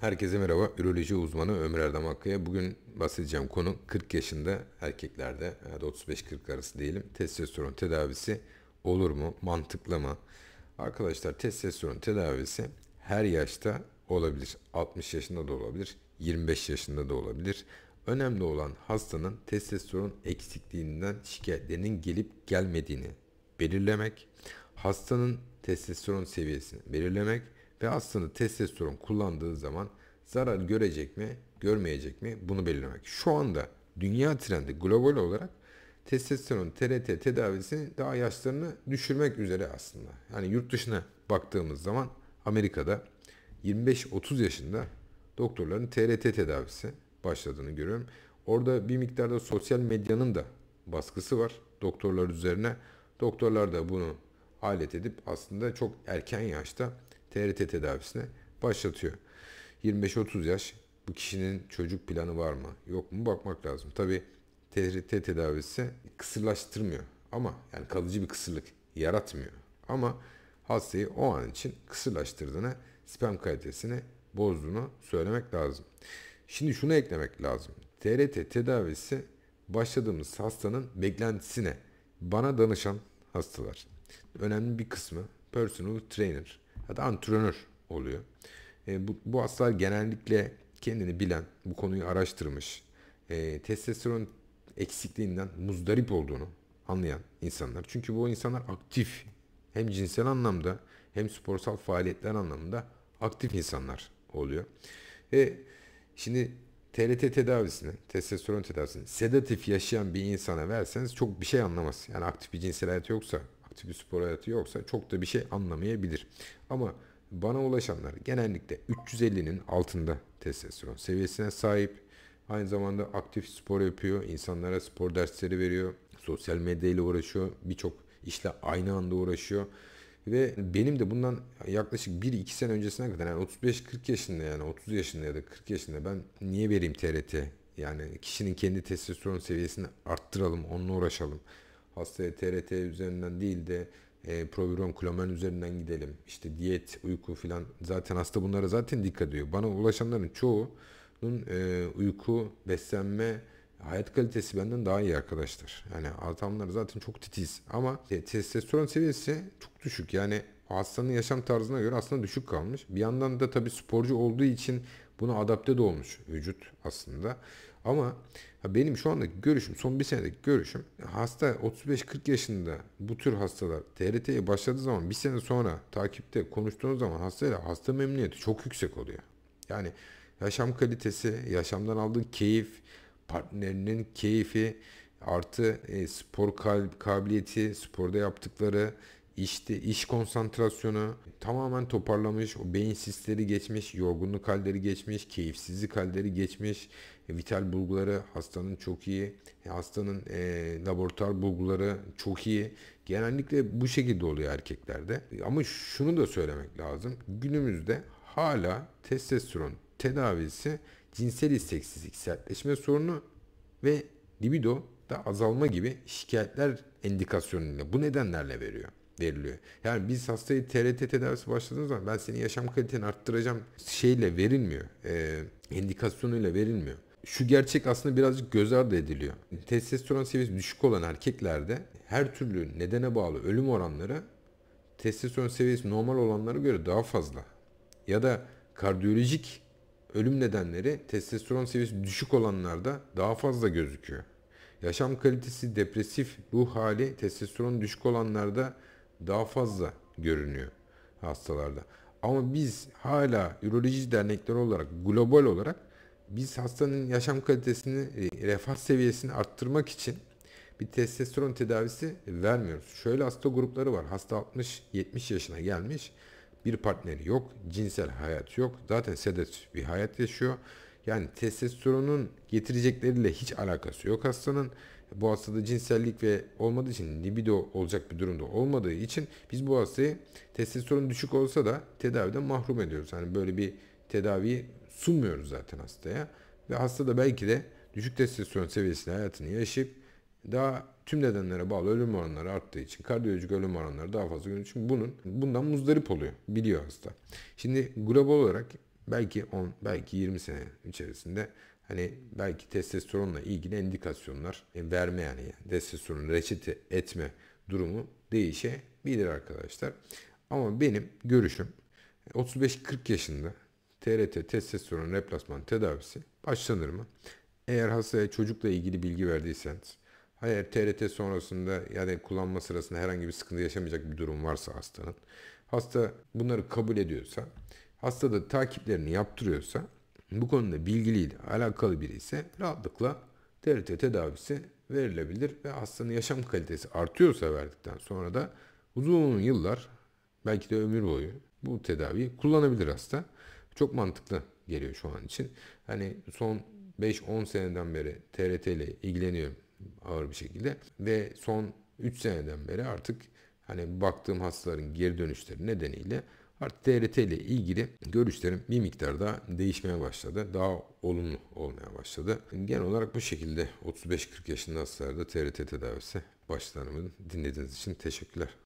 Herkese merhaba. Üroloji uzmanı Ömer Erdem Akkaya. Bugün bahsedeceğim konu 40 yaşında erkeklerde ya da 35-40 arası diyelim. Testosteron tedavisi olur mu? Mantıklı mı? Arkadaşlar testosteron tedavisi her yaşta olabilir. 60 yaşında da olabilir. 25 yaşında da olabilir. Önemli olan hastanın testosteron eksikliğinden şikayetlerinin gelip gelmediğini belirlemek, hastanın testosteron seviyesini belirlemek ve hastanın testosteron kullandığı zaman zarar görecek mi, görmeyecek mi bunu belirlemek. Şu anda dünya trendi global olarak testosteron TRT tedavisini daha yaşlarını düşürmek üzere aslında. Yani yurt dışına baktığımız zaman Amerika'da 25-30 yaşında doktorların TRT tedavisi başladığını görüyorum. Orada bir miktarda sosyal medyanın da baskısı var doktorlar üzerine. Doktorlar da bunu alet edip aslında çok erken yaşta TRT tedavisine başlatıyor. 25-30 yaş, bu kişinin çocuk planı var mı yok mu bakmak lazım. Tabi TRT tedavisi kısırlaştırmıyor ama yani kalıcı bir kısırlık yaratmıyor. Ama hastayı o an için kısırlaştırdığını, sperm kalitesini bozduğunu söylemek lazım. Şimdi şunu eklemek lazım. TRT tedavisi başladığımız hastanın beklentisine bana danışan hastalar. Önemli bir kısmı personal trainer ya da antrenör oluyor. Bu hastalar genellikle kendini bilen, bu konuyu araştırmış, testosteron eksikliğinden muzdarip olduğunu anlayan insanlar. Çünkü bu insanlar aktif, hem cinsel anlamda hem sporsal faaliyetler anlamında aktif insanlar oluyor. Ve şimdi TRT tedavisini, testosteron tedavisini sedatif yaşayan bir insana verseniz çok bir şey anlamaz. Yani aktif bir cinsel hayatı yoksa, aktif bir spor hayatı yoksa çok da bir şey anlamayabilir. Ama bana ulaşanlar genellikle 350'nin altında testosteron seviyesine sahip. Aynı zamanda aktif spor yapıyor, insanlara spor dersleri veriyor, sosyal medyayla uğraşıyor, birçok işle aynı anda uğraşıyor. Ve benim de bundan yaklaşık 1-2 sene öncesine kadar yani 35-40 yaşında yani 30 yaşında ya da 40 yaşında ben niye vereyim TRT? Yani kişinin kendi testosteron seviyesini arttıralım, onunla uğraşalım. Hastaya TRT üzerinden değil de Proviron, Klomen üzerinden gidelim. İşte diyet, uyku filan zaten hasta bunlara zaten dikkat ediyor. Bana ulaşanların çoğunun uyku, beslenme, hayat kalitesi benden daha iyi arkadaşlar. Yani adamlar zaten çok titiz ama testosteron seviyesi çok düşük. Yani hastanın yaşam tarzına göre aslında düşük kalmış. Bir yandan da tabii sporcu olduğu için buna adapte de olmuş vücut aslında. Ama benim şu andaki görüşüm, son bir senedeki görüşüm, hasta 35-40 yaşında bu tür hastalar TRT'ye başladığı zaman bir sene sonra takipte konuştuğunuz zaman hastayla hasta memnuniyeti çok yüksek oluyor. Yani yaşam kalitesi, yaşamdan aldığı keyif, partnerinin keyfi, artı spor kabiliyeti, sporda yaptıkları, işte iş konsantrasyonu tamamen toparlamış, o beyin sisleri geçmiş, yorgunluk halleri geçmiş, keyifsizlik halleri geçmiş, vital bulguları hastanın çok iyi, hastanın laboratuvar bulguları çok iyi. Genellikle bu şekilde oluyor erkeklerde. Ama şunu da söylemek lazım. Günümüzde hala testosteron tedavisi cinsel isteksizlik, sertleşme sorunu ve libido da azalma gibi şikayetler endikasyonuyla bu nedenlerle veriliyor. Yani biz hastayı TRT tedavisi başladığımız zaman ben senin yaşam kaliteni arttıracağım şeyle verilmiyor. Endikasyonuyla verilmiyor. Şu gerçek aslında birazcık göz ardı ediliyor. Testosteron seviyesi düşük olan erkeklerde her türlü nedene bağlı ölüm oranları testosteron seviyesi normal olanlara göre daha fazla. Ya da kardiyolojik ölüm nedenleri testosteron seviyesi düşük olanlarda daha fazla gözüküyor. Yaşam kalitesi, depresif ruh hali testosteron düşük olanlarda daha fazla görünüyor hastalarda. Ama biz hala üroloji dernekleri olarak, global olarak biz hastanın yaşam kalitesini, refah seviyesini arttırmak için bir testosteron tedavisi vermiyoruz. Şöyle hasta grupları var. Hasta 60-70 yaşına gelmiş. Bir partneri yok. Cinsel hayat yok. Zaten sedatif bir hayat yaşıyor. Yani testosteronun getirecekleriyle hiç alakası yok hastanın. Bu hastada cinsellik ve olmadığı için libido olacak bir durumda olmadığı için biz bu hastayı testosteron düşük olsa da tedaviden mahrum ediyoruz. Yani böyle bir tedaviyi sunmuyoruz zaten hastaya. Ve hasta da belki de düşük testosteron seviyesinde hayatını yaşayıp daha tüm nedenlere bağlı ölüm oranları arttığı için kardiyolojik ölüm oranları daha fazla görüldüğü için bundan muzdarip oluyor. Biliyor hasta. Şimdi global olarak belki 10, belki 20 sene içerisinde hani belki testosteronla ilgili indikasyonlar verme yani testosteron reçete etme durumu değişebilir arkadaşlar. Ama benim görüşüm 35-40 yaşında TRT testosteron replasman tedavisi başlanır mı? Eğer hastaya çocukla ilgili bilgi verdiyseniz, hayır TRT sonrasında yani kullanma sırasında herhangi bir sıkıntı yaşamayacak bir durum varsa hastanın, hasta bunları kabul ediyorsa, hasta da takiplerini yaptırıyorsa, bu konuda bilgiliyle alakalı biri ise rahatlıkla TRT tedavisi verilebilir ve hastanın yaşam kalitesi artıyorsa verdikten sonra da uzun yıllar belki de ömür boyu bu tedaviyi kullanabilir hasta. Çok mantıklı geliyor şu an için. Hani son 5-10 seneden beri TRT ile ilgileniyorum ağır bir şekilde ve son 3 seneden beri artık hani baktığım hastaların geri dönüşleri nedeniyle artık TRT ile ilgili görüşlerim bir miktar daha değişmeye başladı. Daha olumlu olmaya başladı. Genel olarak bu şekilde 35-40 yaşında hastalarda TRT tedavisi başlanımını dinlediğiniz için teşekkürler.